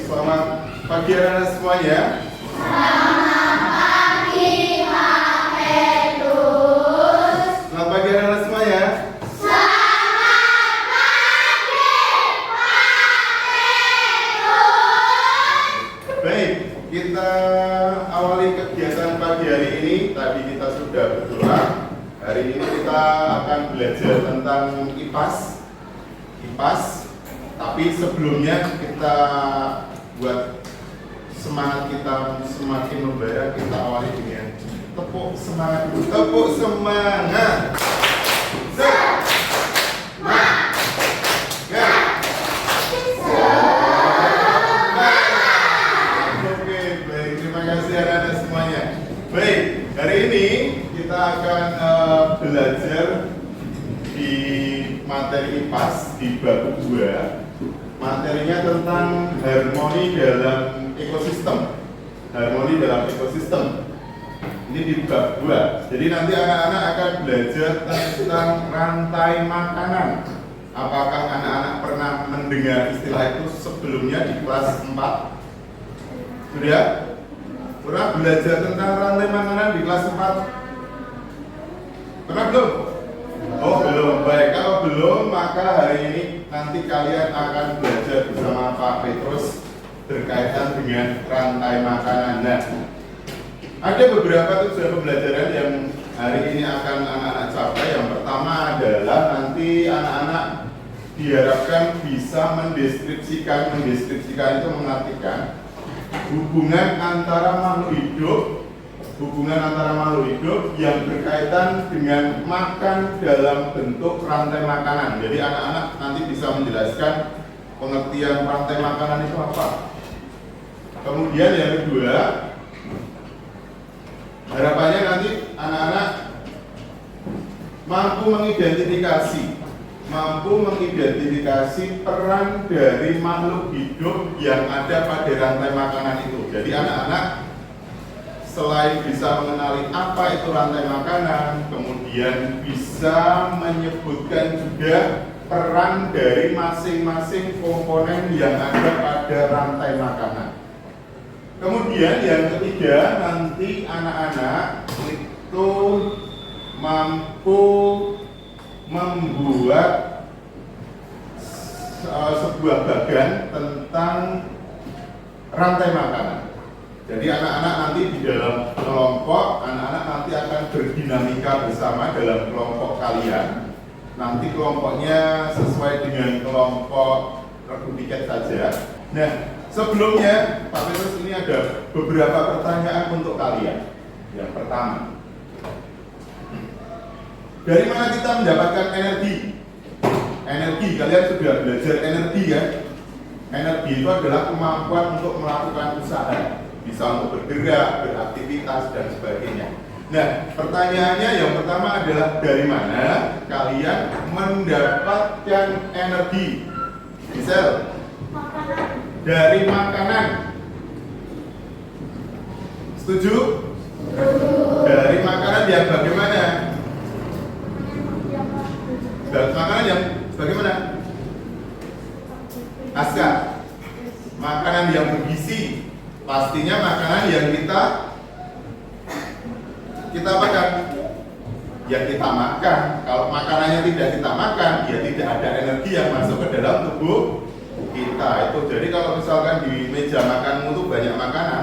selamat pagi anak-anak semuanya. Selamat pagi Pak Petrus. Selamat pagi anak-anak semuanya. Selamat pagi Pak Petrus. Baik, kita awali kegiatan pagi hari ini. Tadi kita sudah berdoa. Hari ini kita akan belajar tentang IPAS. Tapi sebelumnya kita buat semangat kita semakin membara, kita awali dengan tepuk semangat dulu. Tepuk semangat. Oke, baik. Terima kasih anak-anak semuanya. Baik, hari ini kita akan belajar di materi IPAS di bab 2. Materinya tentang harmoni dalam ekosistem. Harmoni dalam ekosistem. Ini di bab 2. Jadi nanti anak-anak akan belajar tentang rantai makanan. Apakah anak-anak pernah mendengar istilah itu sebelumnya di kelas 4? Sudah? Pernah belajar tentang rantai makanan di kelas 4? Pernah belum? Oh belum, baik. Kalau belum, maka hari ini nanti kalian akan belajar bersama Pak Petrus berkaitan dengan rantai makanan. Nah, ada beberapa tujuan pembelajaran yang hari ini akan anak-anak capai. Yang pertama adalah nanti anak-anak diharapkan bisa mendeskripsikan itu mengartikan hubungan antara makhluk hidup yang berkaitan dengan makan dalam bentuk rantai makanan. Jadi anak-anak nanti bisa menjelaskan pengertian rantai makanan itu apa. Kemudian yang kedua, harapannya nanti anak-anak mampu mengidentifikasi peran dari makhluk hidup yang ada pada rantai makanan itu. Jadi anak-anak selain bisa mengenali apa itu rantai makanan, kemudian bisa menyebutkan juga peran dari masing-masing komponen yang ada pada rantai makanan. Kemudian yang ketiga, nanti anak-anak itu mampu membuat sebuah bagan tentang rantai makanan. Jadi anak-anak nanti di dalam kelompok, anak-anak nanti akan berdinamika bersama dalam kelompok kalian. Nanti kelompoknya sesuai dengan kelompok regu tiket saja. Nah, sebelumnya Pak Petrus ini ada beberapa pertanyaan untuk kalian. Yang pertama, dari mana kita mendapatkan energi? Energi, kalian sudah belajar energi ya? Energi itu adalah kemampuan untuk melakukan usaha. Bisa untuk bergerak, beraktivitas, dan sebagainya. Nah, pertanyaannya yang pertama adalah dari mana kalian mendapatkan energi? Misal, dari makanan. Setuju? Dari makanan yang bagaimana? Dari makanan yang bagaimana? Aska, makanan yang bergizi. Pastinya makanan yang kita makan, yang kita makan. Kalau makanannya tidak kita makan, ya tidak ada energi yang masuk ke dalam tubuh kita. Itu jadi kalau misalkan di meja makanmu itu banyak makanan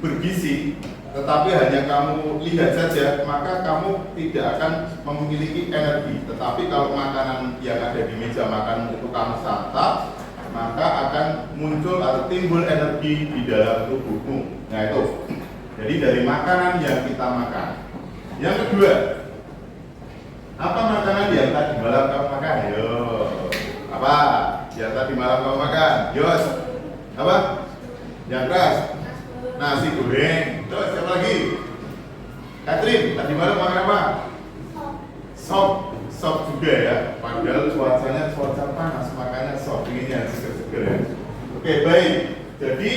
bergizi, tetapi hanya kamu lihat saja, maka kamu tidak akan memiliki energi. Tetapi kalau makanan yang ada di meja makanmu itu kamu santap, maka akan muncul atau timbul energi di dalam tubuhmu. Nah itu, jadi dari makanan yang kita makan. Yang kedua, apa makanan yang tadi malam kamu makan? Yo, apa? Yang tadi malam kamu makan? Yos, apa? Yang keras? Nasi goreng. Terus siapa lagi? Catherine, tadi malam makan apa? Sop juga ya. Padahal cuacanya cuaca panas, makanya sop dinginnya seger-seger ya. Oke, baik. Jadi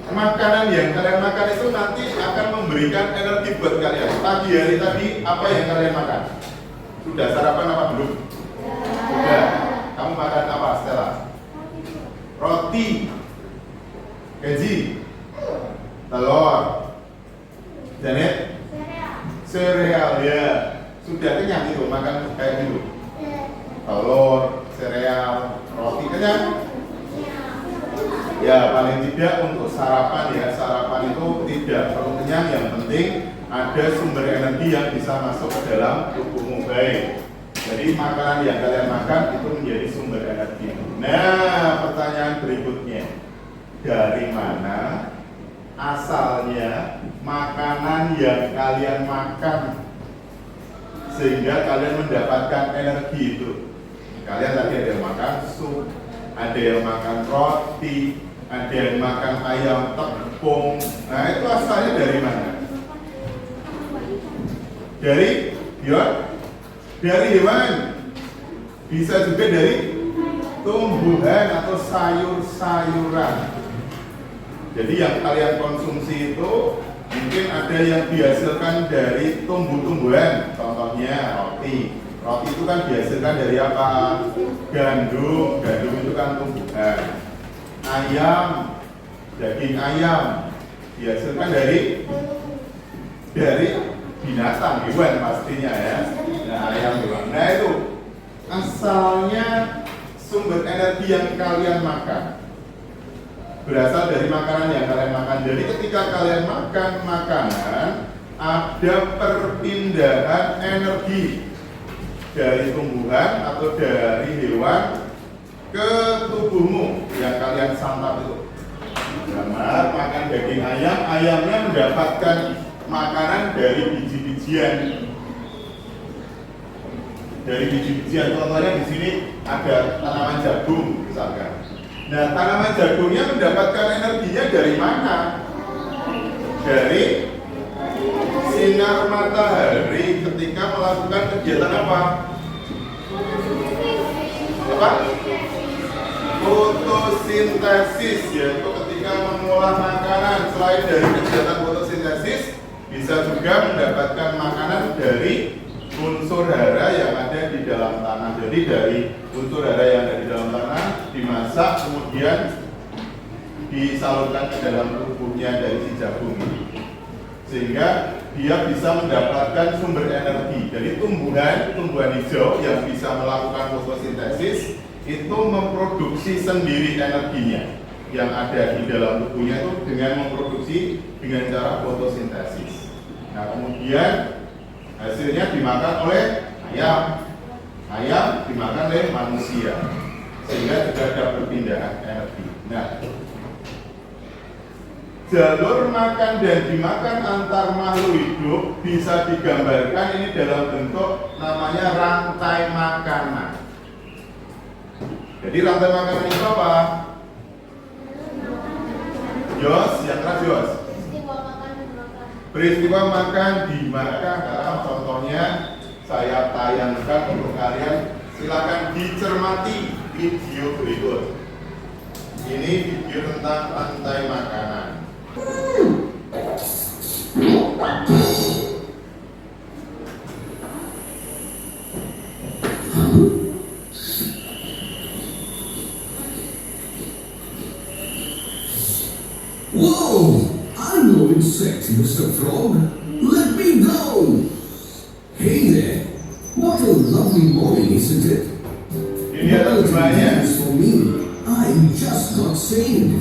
makanan yang kalian makan itu nanti akan memberikan energi buat kalian. Pagi hari tadi apa yang kalian makan? Sudah sarapan apa belum? Sudah. Kamu makan apa, Stella? Roti. makan kayak gitu? Telur, sereal, roti, kenyang? Ya paling tidak untuk sarapan ya, sarapan itu tidak perlu kenyang, yang penting ada sumber energi yang bisa masuk ke dalam tubuhmu baik. Jadi makanan yang kalian makan itu menjadi sumber energi. Nah, pertanyaan berikutnya, dari mana asalnya makanan yang kalian makan sehingga kalian mendapatkan energi itu? Kalian tadi ada yang makan sup, ada yang makan roti, ada yang makan ayam tepung. Nah, itu asalnya dari mana? Dari hewan. Bisa juga dari tumbuhan atau sayur-sayuran. Jadi yang kalian konsumsi itu mungkin ada yang dihasilkan dari tumbuh-tumbuhan. Contohnya roti. Roti itu kan dihasilkan dari apa? Gandum. Gandum itu kan tumbuhan. Ayam, daging ayam dihasilkan dari binatang, hewan pastinya ya. Nah, ayam juga. Nah, itu asalnya sumber energi yang kalian makan berasal dari makanan yang kalian makan. Jadi ketika kalian makan makanan, ada perpindahan energi dari tumbuhan atau dari hewan ke tubuhmu yang kalian santap itu. Gambar makan daging ayam, ayamnya mendapatkan makanan dari biji-bijian. Dari biji-bijian, contohnya di sini ada tanaman jagung misalkan. Nah, tanaman jagungnya mendapatkan energinya dari mana? Dari sinar matahari ketika melakukan kegiatan apa? Fotosintesis, yaitu ketika mengolah makanan. Selain dari kegiatan fotosintesis, bisa juga mendapatkan makanan dari unsur hara yang ada di dalam tanah. Jadi dari unsur hara yang ada di dalam tanah dimasak, kemudian disalurkan ke dalam tubuhnya dari si jagung ini, sehingga dia bisa mendapatkan sumber energi. Jadi tumbuhan hijau yang bisa melakukan fotosintesis itu memproduksi sendiri energinya yang ada di dalam tubuhnya itu dengan memproduksi dengan cara fotosintesis. Nah, kemudian hasilnya dimakan oleh ayam dimakan oleh manusia, sehingga juga ada perpindahan energi. Nah, jalur makan dan dimakan antar makhluk hidup bisa digambarkan ini dalam bentuk namanya rantai makanan. Jadi rantai makanan itu apa? Yos, yang keras Yos. Peristiwa makan dimakan. Karena contohnya saya tayangkan untuk kalian, silakan dicermati video berikut. Ini video tentang rantai makanan. Whoa! I'm no insect, Mr. Frog. Let me go! Hey there! What a lovely morning, isn't it? Ini ada semuanya. For me, I just got saved.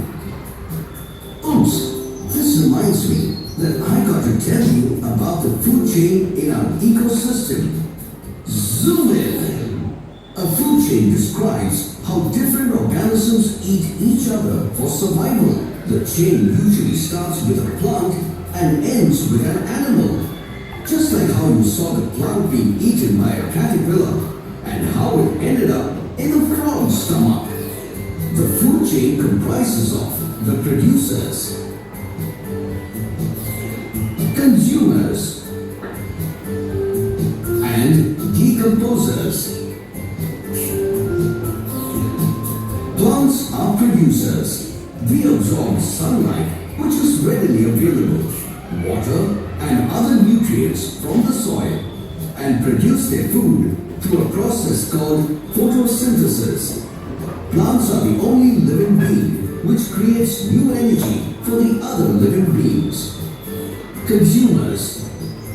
Oops! This reminds me that I got to tell you about the food chain in our ecosystem. Zoom in! A food chain describes how different organisms eat each other for survival. The chain usually starts with a plant and ends with an animal. Just like how you saw the plant being eaten by a caterpillar and how it ended up in a frog's stomach. The food chain comprises of the producers, consumers, and decomposers. Plants are producers. We absorb sunlight, which is readily available, water and other nutrients from the soil, and produce their food through a process called photosynthesis. Plants are the only living being which creates new energy for the other living beings. Consumers.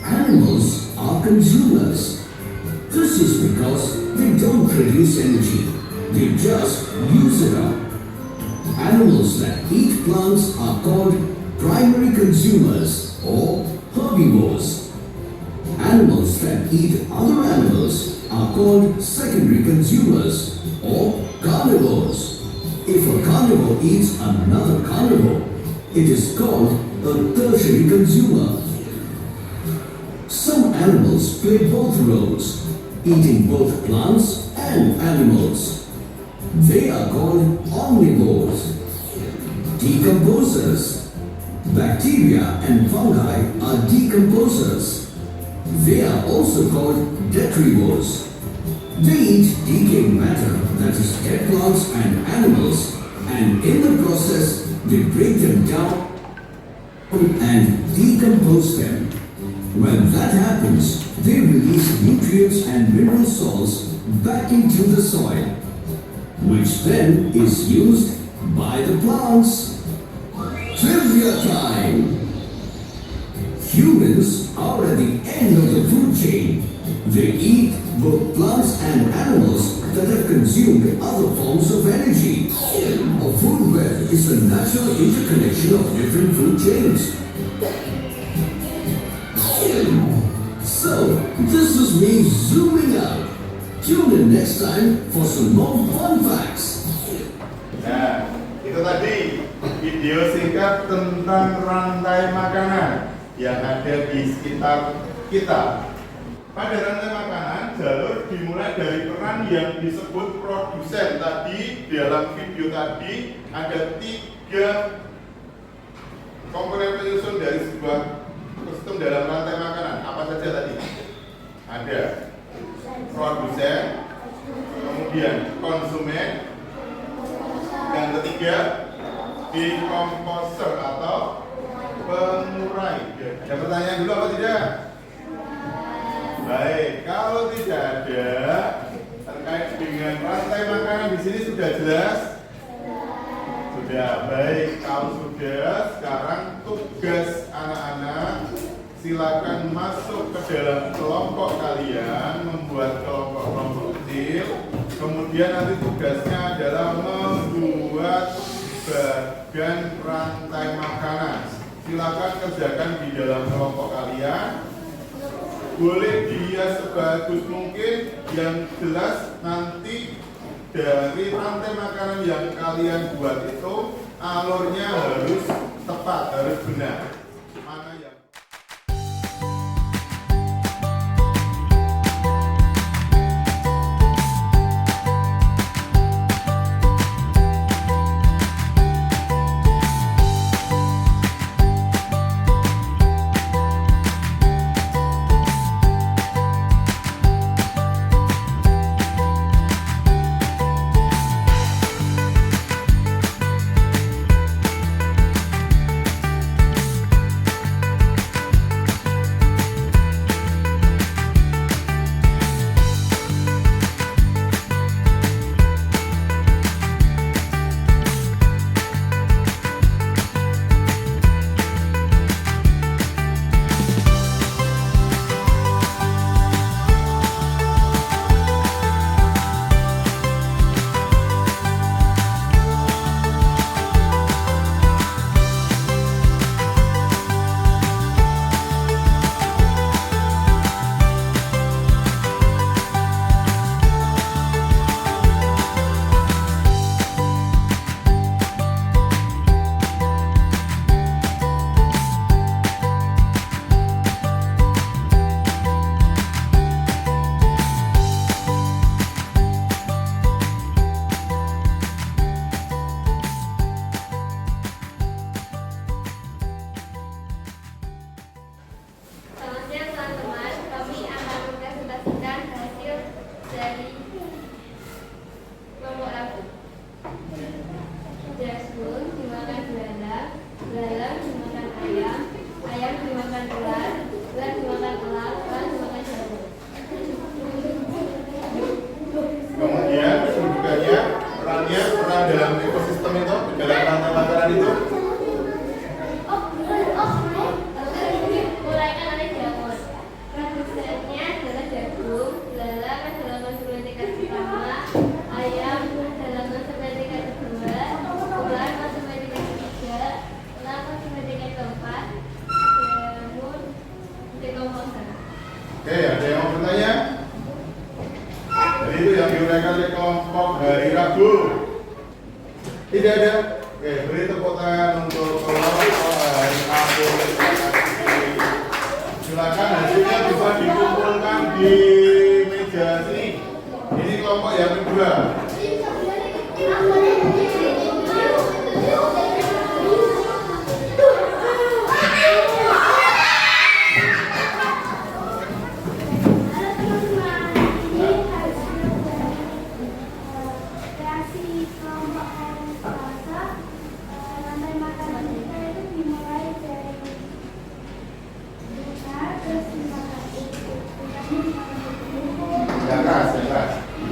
Animals are consumers. This is because they don't produce energy, they just use it up. Animals that eat plants are called primary consumers or herbivores. Animals that eat other animals are called secondary consumers or carnivores. If a carnivore eats another carnivore, it is called a tertiary consumer. Some animals play both roles, eating both plants and animals. They are called omnivores. Decomposers. Bacteria and fungi are decomposers. They are also called detrivores. They eat decayed matter, that is dead plants and animals, and in the process they break them down and decompose them. When that happens, they release nutrients and mineral salts back into the soil, which then is used by the plants. Trivia time! Humans are at the end of the food chain. They eat both plants and animals that have consumed other forms of energy. A food web is a natural interconnection of different food chains. So, this is me zooming out. Tune in next time for some more fun facts. Nah, itu tadi video singkat tentang rantai makanan yang ada di sekitar kita. Pada rantai makanan, jalur dimulai dari peran yang disebut produsen. Tadi, dalam video tadi, ada 3 komponen penyusun dari sebuah ekosistem dalam rantai makanan. Apa saja tadi? Ada produsen, kemudian konsumen, yang ketiga decomposer atau pengurai. Ada pertanyaan dulu apa tidak? Baik, kalau tidak ada terkait dengan rantai makanan di sini sudah jelas? Sudah. Baik, kalau sudah, sekarang tugas anak-anak silakan masuk ke dalam kelompok kalian, membuat kelompok-kelompok kecil. Kemudian nanti tugasnya adalah membuat bagan rantai makanan. Silakan kerjakan di dalam kelompok kalian. Boleh dihias sebagus mungkin, yang jelas nanti dari rantai makanan yang kalian buat itu alurnya harus tepat, harus benar. Mana yang dalam ekosistem itu, dalam rantai makanan itu? Mulai kan ada jamur. Produsennya adalah jagung, belalang, Jadi itu yang diuraikan oleh kelompok hari Rabu. Tidak ada. Oke, beri tepuk tangan untuk kelompok hari Rabu. Silakan hasilnya bisa dikumpulkan di meja sini. Ini kelompok yang kedua. Yang keras.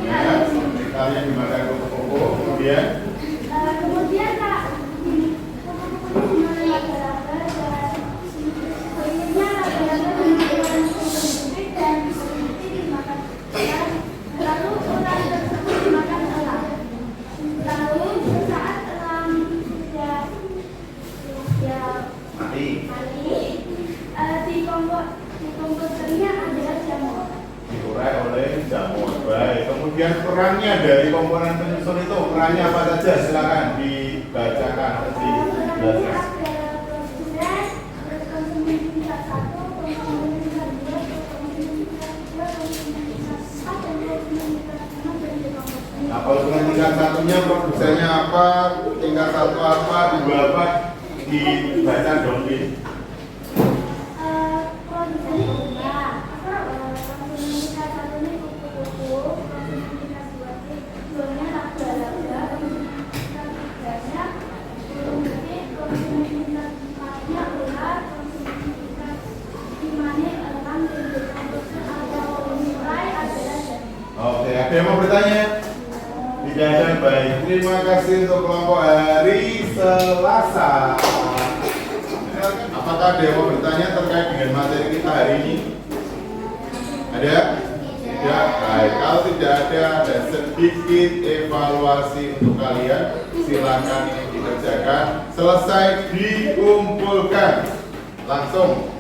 Ya, kalian dimakan kupu-kupu, kemudian diurai oleh jamur. Baik, kemudian perannya dari komponen penyusun itu, perannya apa saja? Silakan dibacakan, dijelaskan. Nah, kalau dengan tingkat satunya produsennya apa, tingkat satu apa, dua apa, dibaca dong, Din. Oke, ada yang mau bertanya? Tidak ada, baik. Terima kasih untuk kelompok hari Selasa. Apakah ada yang mau bertanya terkait dengan materi kita hari ini? Ada? Tidak? Baik. Kalau tidak ada sedikit evaluasi untuk kalian. Silakan ini dikerjakan. Selesai dikumpulkan. Langsung.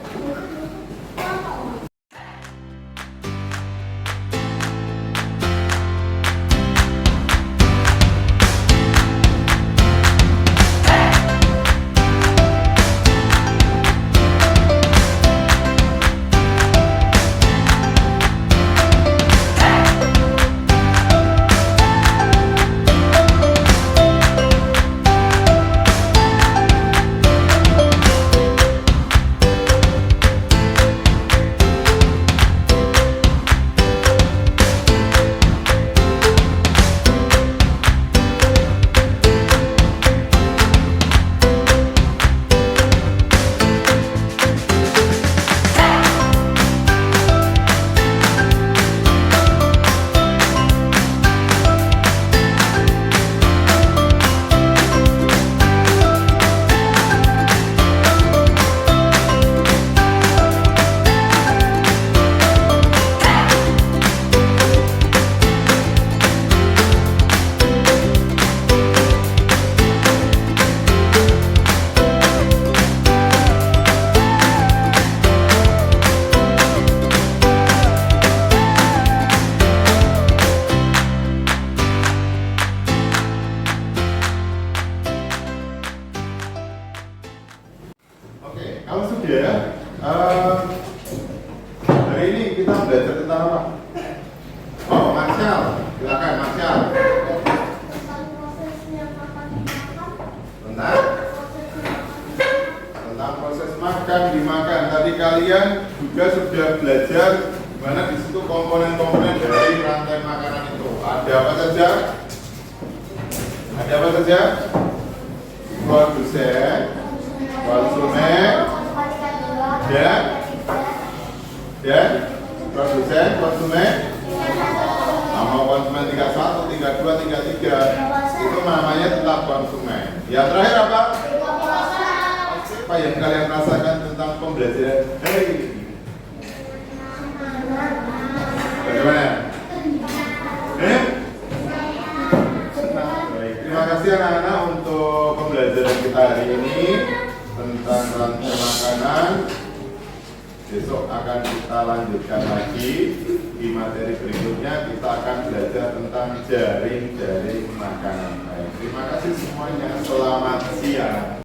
Kalau sudah, hari ini kita belajar tentang apa? Oh, Marshall, silakan Marshall. Tentang proses makan, dimakan. Tadi kalian juga sudah belajar gimana di situ komponen-komponen dari rantai makanan itu. Ada apa saja? Ada apa saja? Produsen, konsumen, dan produsen, konsumen. Nama konsumen 31, 32, 33 itu namanya tetap konsumen. Yang terakhir apa? Apa yang kalian rasakan tentang pembelajaran hari ini? Bagaimana? Baik, terima kasih anak-anak untuk pembelajaran kita hari ini tentang rantai makanan. Besok akan kita lanjutkan lagi. Di materi berikutnya kita akan belajar tentang jaring-jaring makanan. Baik, terima kasih semuanya. Selamat siang.